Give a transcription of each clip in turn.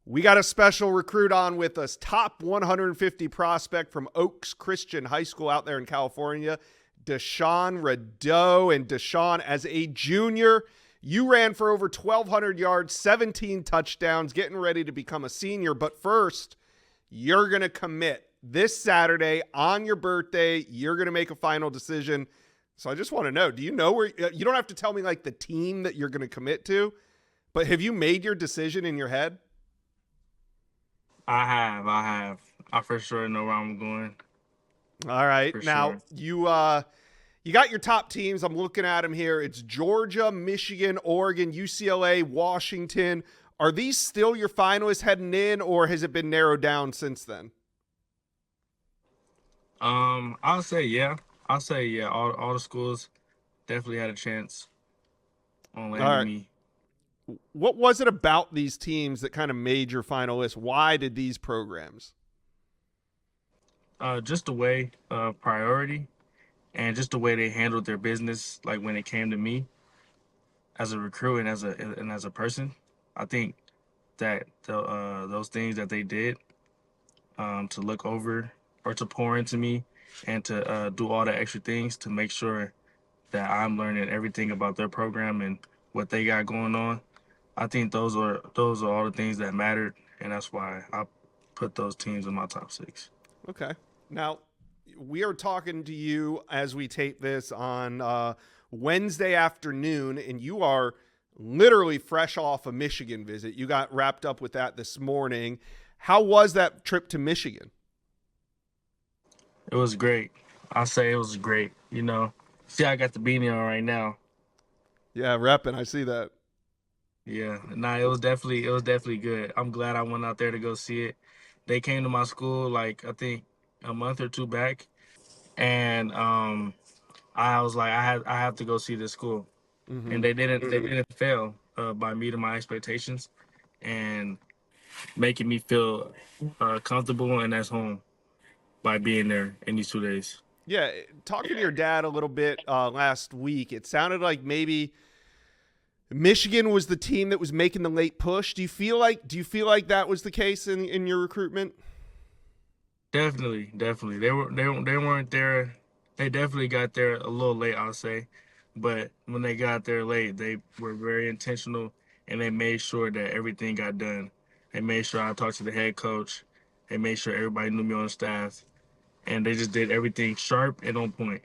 We got a special recruit on with us, top 150 prospect from Oaks Christian High School out there in California, Deshonne Redeaux. And Deshonne, as a junior, you ran for over 1,200 yards, 17 touchdowns, getting ready to become a senior. But first, you're going to commit this Saturday on your birthday. You're going to make a final decision. So I just want to know, do you know where – you don't have to tell me like the team that you're going to commit to, but have you made your decision in your head? I have. I for sure know where I'm going. All right. For Now, sure. you got your top teams. I'm looking at them here. It's Georgia, Michigan, Oregon, UCLA, Washington. Are these still your finalists heading in, or has it been narrowed down since then? I'll say yeah. I'll say yeah. All the schools definitely had a chance on All landing right. me. What was it about these teams that kind of made your finalists? Why did these programs? Just the way priority and just the way they handled their business, like when it came to me as a recruit and as a person. I think that those things that they did to look over or to pour into me and to do all the extra things to make sure that I'm learning everything about their program and what they got going on. I think those are all the things that mattered, and that's why I put those teams in my top six. Okay. Now, we are talking to you as we tape this on Wednesday afternoon, and you are literally fresh off a Michigan visit. You got wrapped up with that this morning. How was that trip to Michigan? It was great. I say it was great. See, I got the beanie on right now. Yeah, repping. I see that. Yeah, nah, it was definitely good. I'm glad I went out there to go see it. They came to my school like I think a month or two back, and I was like I have to go see this school, Mm-hmm. and they didn't fail by meeting my expectations and making me feel comfortable and at home by being there in these 2 days. Yeah, talking to your dad a little bit last week, it sounded like maybe Michigan was the team that was making the late push. Do you feel like that was the case in your recruitment? Definitely. They weren't there. They definitely got there a little late, I'll say. But when they got there late, they were very intentional and they made sure that everything got done. They made sure I talked to the head coach. They made sure everybody knew me on the staff. And they just did everything sharp and on point.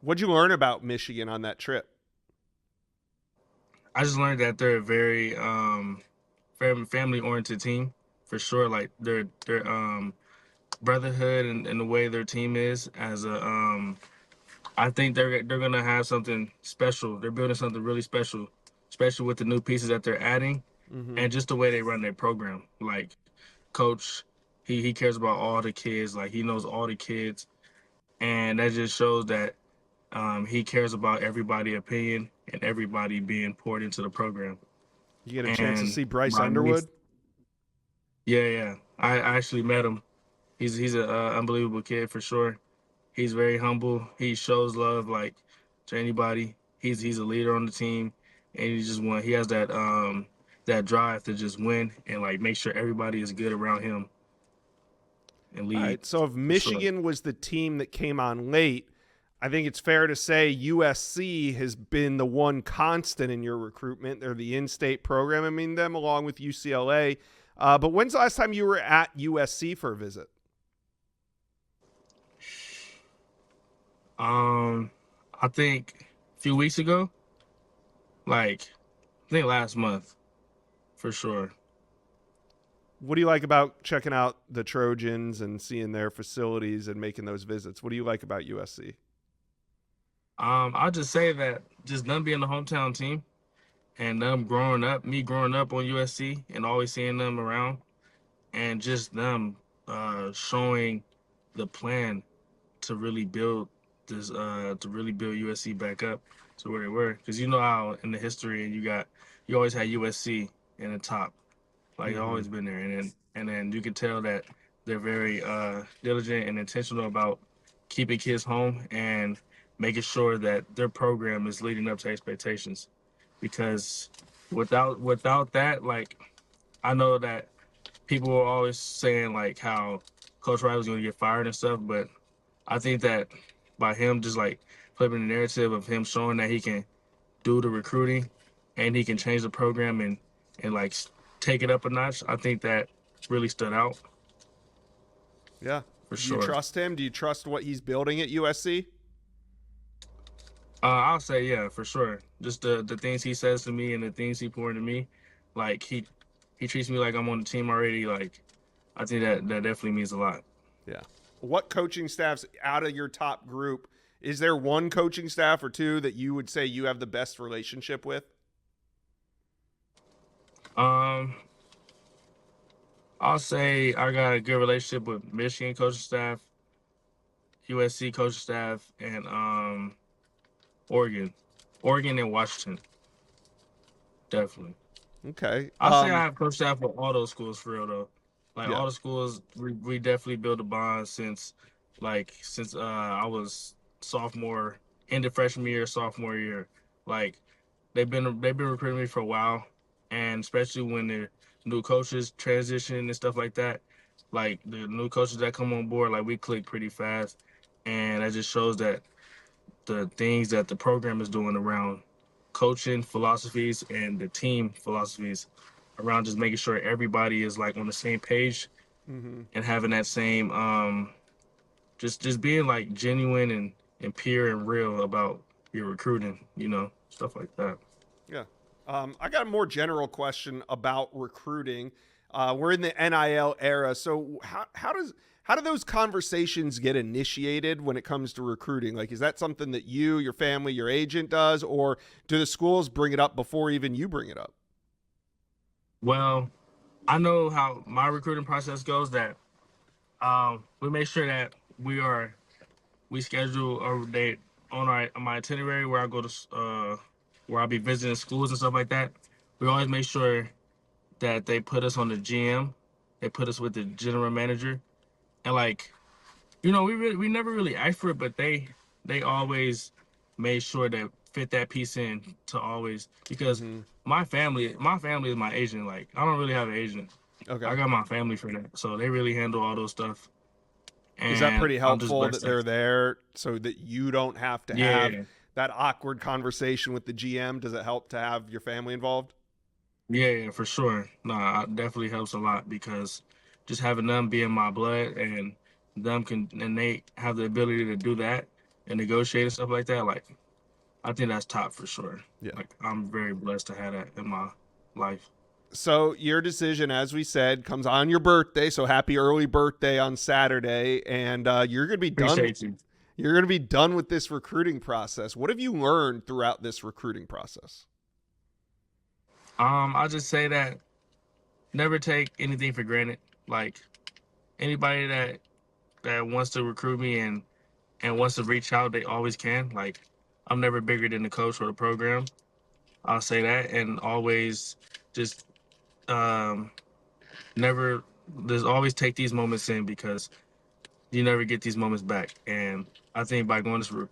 What'd you learn about Michigan on that trip? I just learned that they're a very family oriented team for sure. Like their brotherhood and the way their team is as a I think they're gonna have something special. They're building something really special, especially with the new pieces that they're adding, Mm-hmm. and just the way they run their program. Like, coach, he cares about all the kids. Like he knows all the kids, and that just shows that he cares about everybody's opinion and everybody being poured into the program. You get a chance to And see Bryce by me, Underwood? yeah. I actually met him. He's an unbelievable kid for sure. He's very humble. He shows love like to anybody. He's a leader on the team, and he has that drive to just win and like make sure everybody is good around him and All lead right. So if for sure. Michigan was the team that came on late, I think it's fair to say USC has been the one constant in your recruitment. They're the in-state program. I mean, them along with UCLA. But when's the last time you were at USC for a visit? Um, I think a few weeks ago, like I think last month for sure. What do you like about checking out the Trojans and seeing their facilities and making those visits? What do you like about USC? I'll just say that just them being the hometown team and me growing up on USC and always seeing them around, and just them showing the plan to really build USC back up to where they were. Because you know how in the history you always had USC in the top, like it's Mm-hmm. always been there, and then you can tell that they're very diligent and intentional about keeping kids home and making sure that their program is leading up to expectations. Because without that, like I know that people were always saying like how Coach Riley was going to get fired and stuff, but I think that by him just like flipping the narrative of him showing that he can do the recruiting and he can change the program and like take it up a notch, I think that really stood out Yeah. for Do you sure. trust him? Do you trust what he's building at USC? I'll say yeah, for sure. Just the things he says to me and the things he poured into me, like he treats me like I'm on the team already. Like I think that definitely means a lot. Yeah. What coaching staffs out of your top group, is there one coaching staff or two that you would say you have the best relationship with? Um, I'll say I got a good relationship with Michigan coaching staff, USC coaching staff, and Oregon, Oregon and Washington, definitely. Okay. I'll say I have coach staff with all those schools for real though. Like Yeah. all the schools, we definitely built a bond since I was sophomore, into freshman year, sophomore year. Like they've been recruiting me for a while, and especially when the new coaches transition and stuff like that. Like the new coaches that come on board, like we click pretty fast, and that just shows that the things that the program is doing around coaching philosophies and the team philosophies around just making sure everybody is like on the same page Mm-hmm. and having that same just being like genuine and pure and real about your recruiting, stuff like that. Yeah. I got a more general question about recruiting. We're in the NIL era, so how do those conversations get initiated when it comes to recruiting? Like, is that something that you, your family, your agent does, or do the schools bring it up before even you bring it up? Well, I know how my recruiting process goes that we make sure that we schedule a date on my itinerary where I go to where I'll be visiting schools and stuff like that. We always make sure that they put us on the GM, they put us with the general manager, and like we never really asked for it, but they always made sure to fit that piece in to always because Mm-hmm. my family is my agent. Like I don't really have an agent. I Okay. got my family for that, so they really handle all those stuff, Is that and pretty I'm just helpful that blessed. they're there so that you don't have to have Yeah, that awkward conversation with the GM? Does it help to have your family involved? yeah, for sure. No, it definitely helps a lot because just having them be in my blood and they have the ability to do that and negotiate and stuff like that. Like I think that's top for sure. Yeah. Like I'm very blessed to have that in my life. So your decision, as we said, comes on your birthday. So happy early birthday on Saturday, and you're gonna be done. Appreciate you. You're gonna be done with this recruiting process. What have you learned throughout this recruiting process? I'll just say that never take anything for granted. Like anybody that wants to recruit me and wants to reach out, they always can. Like I'm never bigger than the coach or the program. I'll say that, and always just um never just always take these moments in because you never get these moments back. And I think by going through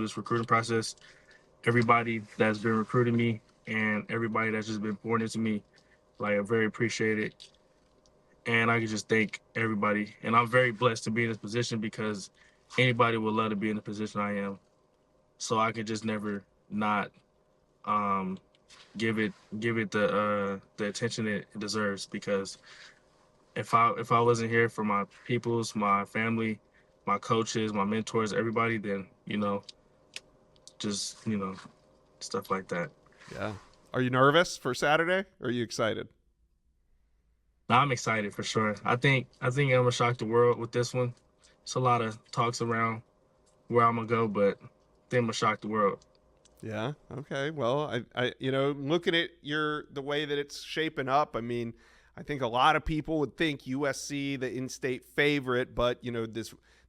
this recruiting process, everybody that's been recruiting me and everybody that's just been pouring into me, like I very appreciated. And I can just thank everybody. And I'm very blessed to be in this position because anybody would love to be in the position I am. So I could just never not um, give it the attention it deserves because if I wasn't here for my peoples, my family, my coaches, my mentors, everybody, then just stuff like that. Yeah. Are you nervous for Saturday? Or are you excited? Now, I'm excited for sure. I think I'm gonna shock the world with this one. It's a lot of talks around where I'm gonna go, but I think I'm gonna shock the world. Yeah. Okay. Well, looking at the way that it's shaping up, I mean, I think a lot of people would think USC the in-state favorite, but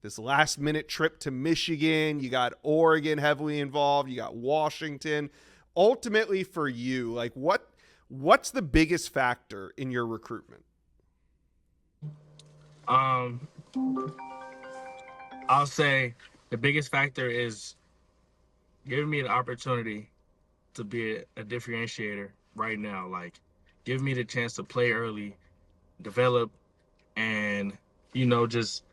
this last minute trip to Michigan, you got Oregon heavily involved, you got Washington. Ultimately, for you, like what's the biggest factor in your recruitment? Um, I'll say the biggest factor is giving me the opportunity to be a differentiator right now. Like give me the chance to play early, develop, and just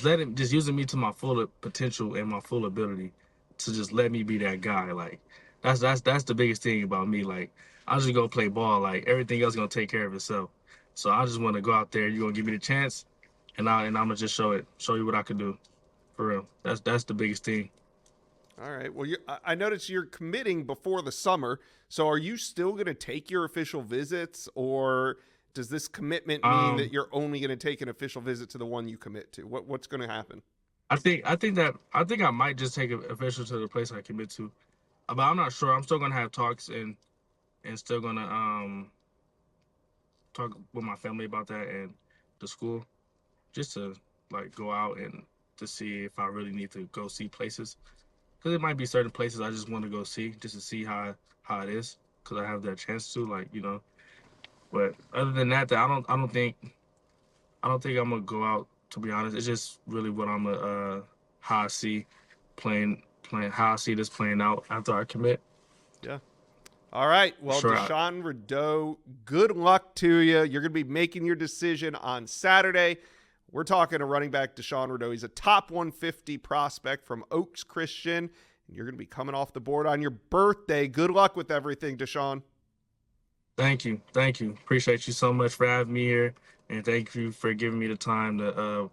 let him just using me to my full potential and my full ability to just let me be that guy. Like that's the biggest thing about me. Like I'm just gonna play ball. Like everything else gonna take care of itself. So I just want to go out there. You're gonna give me the chance, and I'm gonna just show you what I can do. For real. That's the biggest thing. All right. Well, I noticed you're committing before the summer. So are you still going to take your official visits, or does this commitment mean that Um, you're only going to take an official visit to the one you commit to? What's going to happen? I think I might just take it official to the place I commit to, but I'm not sure. I'm still gonna have talks and still gonna talk with my family about that and the school, just to like go out and to see if I really need to go see places. Because it might be certain places I just want to go see just to see how it is. Because I have that chance to, like, But other than that, I don't think I'm gonna go out. To be honest, it's just really what I'm how I see playing how I see this playing out after I commit. Yeah. All right. Well, Sure. Deshonne Redeaux, good luck to you. You're going to be making your decision on Saturday. We're talking to running back Deshonne Redeaux. He's a top 150 prospect from Oaks Christian. And you're going to be coming off the board on your birthday. Good luck with everything, Deshonne. Thank you. Appreciate you so much for having me here, and thank you for giving me the time to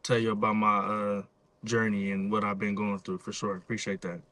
tell you about my journey and what I've been going through. For sure, appreciate that.